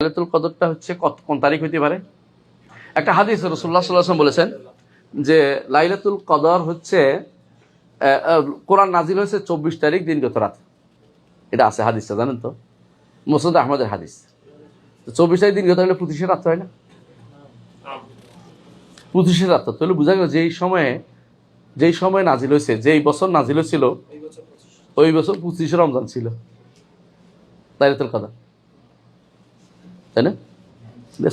লাইলাতুল কদরটা হচ্ছে কোন তারিখ হইতে পারে? একটা হাদিস রাসূলুল্লাহ সাল্লাল্লাহু আলাইহি ওয়াসাল্লাম বলেছেন যে লাইলাতুল কদর হচ্ছে কোরআন নাজিল হয়েছে 24 তারিখ দিনগত রাত। এটা আছে হাদিসটা, জানেন তো, মুসনাদ আহমদের হাদিস। 24 তারিখ দিনগত হলে 25 রাত হয় না? 25 রাত তাহলে বোঝা গেল যেই সময় নাজিল হয়েছে, যেই বছর নাজিল হয়েছিল ওই বছর 25 রমজান ছিল লাইলাতুল কদর, তাই না?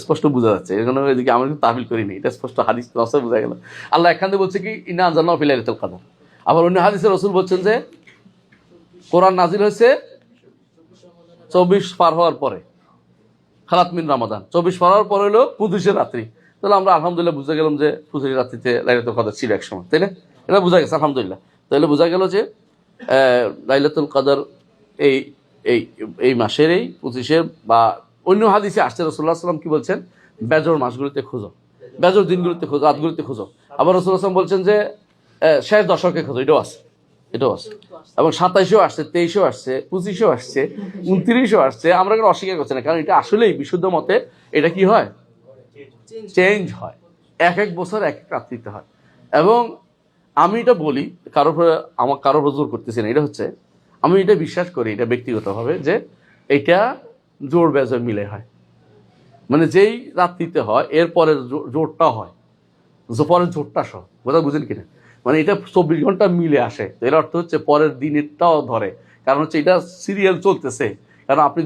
স্পষ্ট বোঝা যাচ্ছে। এখানে এদিকে আমরা কিন্তু তাহবিল করিনি, এটা স্পষ্ট হাদিস নসে বোঝা গেল। আল্লাহ এখান থেকে বলছে কি ইন্না আনজালনাহু ফি লাইলাতুল কদর। আবার অন্য হাদিসে রাসূল বলছেন যে কোরআন নাজিল হয়েছে 24 পার হওয়ার পরে, খালাত মিন রমাদান, 24 পার হওয়ার পরে হলো 25 রাত্রি। তাহলে আমরা আলহামদুলিল্লাহ বুঝে গেলাম যে 25 রাত্রিতে লাইলাতুল কদর ছিল এক সময়, তাই না? এটা বোঝা গেছে আলহামদুলিল্লাহ। তাহলে বোঝা গেল যে লাইলাতুল কদর এই এই এই মাসের এই 25-এর বা অন্য হাদিসে আসছে রাসূলুল্লাহ সাল্লাল্লাহু আলাইহি ওয়াসাল্লাম কি বলছেন, বেজর মাসগুলোতে খোঁজো, বেজর দিনগুলোতে খোঁজো, রাতগুলোতে খোঁজো। আবার রাসূলুল্লাহ সাল্লাল্লাহু আলাইহি ওয়াসাল্লাম বলছেন যে শেষ দশকে খোঁজো, এটাও আছে। এবং 27-ও আসছে, 23-ও আসছে, 25-ও আসছে, 29-ও আসছে। আমরা কোনো অস্বীকার করছি না, কারণ এটা আসলেই বিশুদ্ধ মতে এটা কি হয়, চেঞ্জ হয়, এক এক বছর এক এক রাত্রিতে হয়। এবং আমি এটা বলি, কারোর জোর করতেছি না, এটা হচ্ছে আমি এটা বিশ্বাস করি, এটা ব্যক্তিগতভাবে, যে এটা জোর বেজর মিলে হয়। মানে যেই রাত্রিতে হয় এরপরে জোরটা হয়, পরের জোরটা সহ, কথা বুঝেন কিনা? মানে এটা 24 ঘন্টা মিলে আসে। এর অর্থ হচ্ছে পরের দিনেরটাও ধরে, কারণ হচ্ছে এটা সিরিয়াল চলতেছে। কারণ আপনি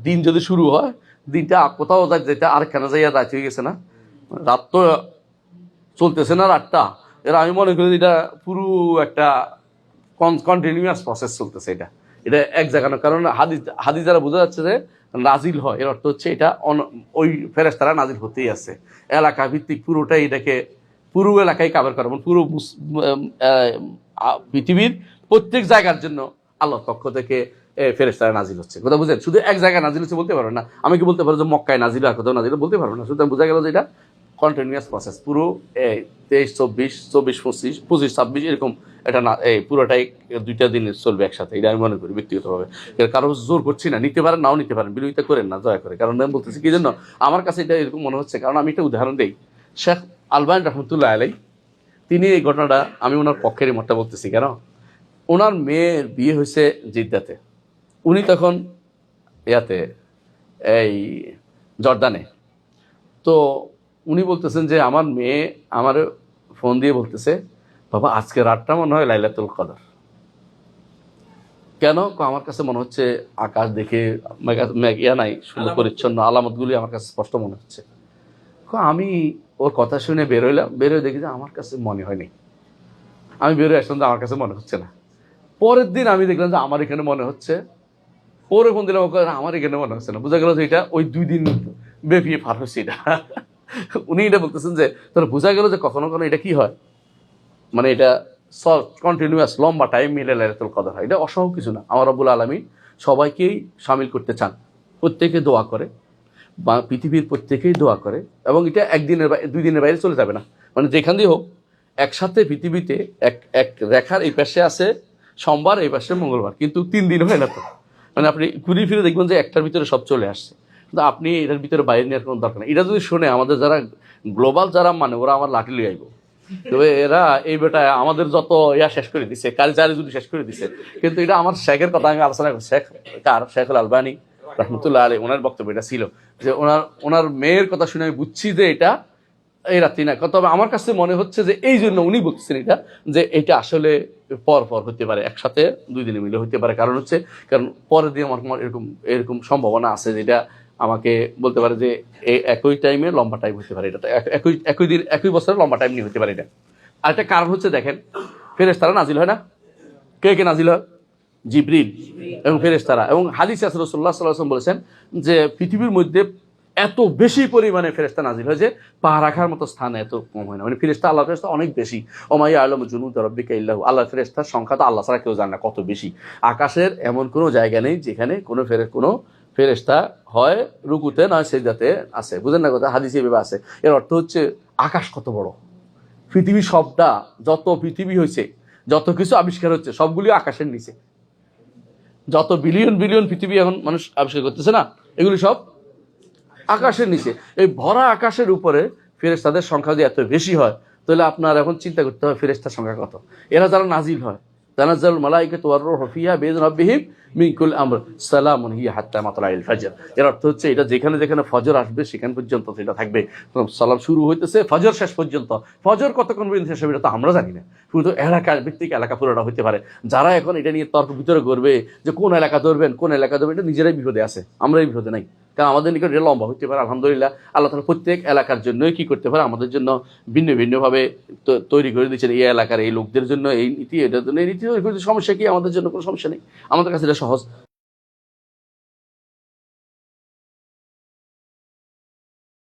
দিন যদি শুরু হয়, দিনটা কোথাও যেটা আরেকখানে যাইয়া রাত হয়ে গেছে না, রাত তো চলতেছে না রাতটা। এরা আমি মনে করি এটা পুরো একটা কন্টিনিউয়াস প্রসেস চলতেছে। এটা এক জায়গা না, কারণ হাদিস দ্বারা বোঝা যাচ্ছে যে নাজিল হয়, এর অর্থ হচ্ছে এটা ওই ফেরেশতারা নাজিল হতেই আছে এলাকা ভিত্তিক, পুরোটাই এটাকে পুরো এলাকায় কাভার করে, পুরো পৃথিবীর প্রত্যেক জায়গার জন্য আল্লাহর পক্ষ থেকে ফেরেশতারা নাজিল হচ্ছে। কথা বুঝেন? শুধু এক জায়গায় নাজিল হচ্ছে বলতে পারবেন না। আমি কি বলতে পারবো যে মক্কায় নাজিল আর কোথাও নাজিল, বলতে পারবো না। সুতরাং বোঝা গেল যে এটা কন্টিনিউয়াস প্রসেস, পুরো 23, 24, 24, 25, 25, 26 এরকম এটা না, এই পুরোটাই 2টা দিনে চলবে একসাথে। এটা আমি মনে করি ব্যক্তিগতভাবে। কারো জোর করছি না, নিতে পারেন নাও নিতে পারেন, বিরোধিতা করেন না দয়া করে। কারণ আমি বলতেছি কি জন্য, আমার কাছে এটা এরকম মনে হচ্ছে, কারণ আমি একটা উদাহরণ দিই। শেখ আলবানী রহমতুল্লাহ আলাই, তিনি এই ঘটনাটা, আমি ওনার পক্ষের মতটা বলতেছি কেন, ওনার মেয়ের বিয়ে হয়েছে জিদ্দাতে, উনি তখন ইয়াতে এই জর্দানে। তো উনি বলতেছেন যে আমার মেয়ে আমার ফোন দিয়ে বলতেছে, বাবা আজকে রাতটা মনে হয় লাইলাতুল কদর। কেন? আমার কাছে মনে হচ্ছে আকাশ দেখে ইয়া নাই, সুন্দর পরিচ্ছন্ন আলামতগুলি আমার কাছে স্পষ্ট মনে হচ্ছে। আমি ওর কথা শুনে বেরোয় দেখি যে আমার কাছে মনে হয়নি। আমি বেরোয় আসলাম, আমার কাছে মনে হচ্ছে না। পরের দিন আমি দেখলাম যে আমার এখানে মনে হচ্ছে, পরে ফোন দিলাম, আমার এখানে মনে হচ্ছে না। বোঝা গেল যে এটা ওই 2 দিন ব্যাপী পার হচ্ছে এটা। উনি এটা বলতেছেন যে তাহলে বোঝা গেল যে কখনো কখনো এটা কি হয়, মানে এটা কন্টিনিউয়াস লম্বা টাইম মিলে লাইলাতুল কদর হয়। এটা অসম্ভব কিছু না। আমার রব্বুল আলামিন সবাইকেই শামিল করতে চান, প্রত্যেকে দোয়া করে, বা পৃথিবীর প্রত্যেকেই দোয়া করে। এবং এটা 2 দিনের বাইরে চলে যাবে না, মানে যেখান দিয়ে হোক একসাথে পৃথিবীতে এক রেখার এই পাশে আছে সোমবার, এই পাশে মঙ্গলবার, কিন্তু 3 দিন হয় না তো। মানে আপনি ঘুরে ফিরে দেখবেন যে একটার ভিতরে সব চলে আসছে, কিন্তু আপনি এটার ভিতরে বাইরে নেওয়ার কোনো দরকার নেই। এটা যদি শুনে আমাদের যারা গ্লোবাল যারা মানে, ওরা আমার লাঠি লিয়ে আইব। তবে এরা এই বেটা আমাদের যত শেষ করে দিছে, কালচারে যদি শেষ করে দিছে। কিন্তু এটা আমার শেখের কথা আমি আলোচনা করি, শেখুল আলবানী রহমতুল্লাহ আলাইহি, ওনার বক্তব্য এটা ছিল যে ওনার মেয়ের কথা শুনে আমি বুঝছি যে এটা এই রাত্রি না। তবে আমার কাছে মনে হচ্ছে যে এই জন্য উনি বলছেন এটা, যে এটা আসলে পর হতে পারে, একসাথে 2 দিনে মিলে হতে পারে। কারণ পরের দিন আমার এরকম সম্ভাবনা আছে, যেটা আমাকে বলতে পারে যে এই একই টাইমে লম্বা টাইম হতে পারে। এটা একই দিন একই বছরের লম্বা টাইম নিয়ে হতে পারে এটা। আর একটা কারণ হচ্ছে দেখেন, ফেরেশতারা নাজিল হয় না? কে নাজিল হয়? জিবরিল এবং ফেরেশতারা। এবং হাদিসে রাসূলুল্লাহ সাল্লাল্লাহু আলাইহি ওয়াসাল্লাম বলেছেন যে পৃথিবীর মধ্যে এত বেশি পরিমাণে ফেরেশতা নাজিল হয় যে পা রাখার মতো স্থান এত কম হয় না। মানে ফেরেশতা, আল্লাহ ফেরেশতা অনেক বেশি। ওমা ইয়ালামু জুনুদা রাব্বিকা ইল্লাহু, আল্লাহ ফেরেশতার সংখ্যা তো আল্লাহ ছাড়া কেউ জানে না কত বেশি। আকাশের এমন কোনো জায়গা নেই যেখানে কোনো ফেরেশতা হয় রুকুতে নয় সিজদাতে আছে। বুঝেন না কথা? হাদিসে এভাবে আছে। এর অর্থ হচ্ছে আকাশ কত বড়, পৃথিবী সবটা, যত পৃথিবী হয়েছে, যত কিছু আবিষ্কার হচ্ছে সবগুলি আকাশের নিচে। যত বিলিয়ন পৃথিবী এখন মানুষ আবিষ্কার করতেছে না, এগুলি সব আকাশের নিচে। এই ভরা আকাশের উপরে ফেরেশতাদের সংখ্যা যদি এত বেশি হয়, তাহলে আপনার এখন চিন্তা করতে হবে ফেরেশতার সংখ্যা কত। এরা যারা নাজিল হয়, তানাজ্জালুল মালাইকাতু ওয়ার রূহু ফিহা বিইذনি রাব্বিহিম মিন কুল্লি আমর সালামুন হিয়া হাত্তা মাতলাইল ফাজর। এর অর্থ হচ্ছে এটা যেখানে যেখানে ফজর আসবে সেখান পর্যন্ত সেটা থাকবে। সালাম শুরু হইতেছে ফজর শেষ পর্যন্ত। ফজর কতক্ষণ পর্যন্ত শেষ হবে এটা তো আমরা জানি না, শুধু এলাকা ভিত্তিক এলাকা পুরোটা হইতে পারে। যারা এখন এটা নিয়ে তর্ক বিতর্ক করবে যে কোন এলাকা ধরবেন কোন এলাকা ধরবেন, এটা নিজেরাই বিপদে আছে, আমরাই বিপদে নাই। কারণ আমাদের নিকট এটা লম্বা হইতে পারে। আলহামদুলিল্লাহ আল্লাহ তাআলা প্রত্যেক এলাকার জন্যই কি করতে পারে, আমাদের জন্য ভিন্ন ভিন্নভাবে তৈরি করে দিচ্ছেন। এই এলাকার এই লোকদের জন্য এই নীতি, এটার জন্য এই নীতি তৈরি করে দিচ্ছেন। সমস্যা কি? আমাদের জন্য কোনো সমস্যা নেই, আমাদের কাছে এটা সহজ।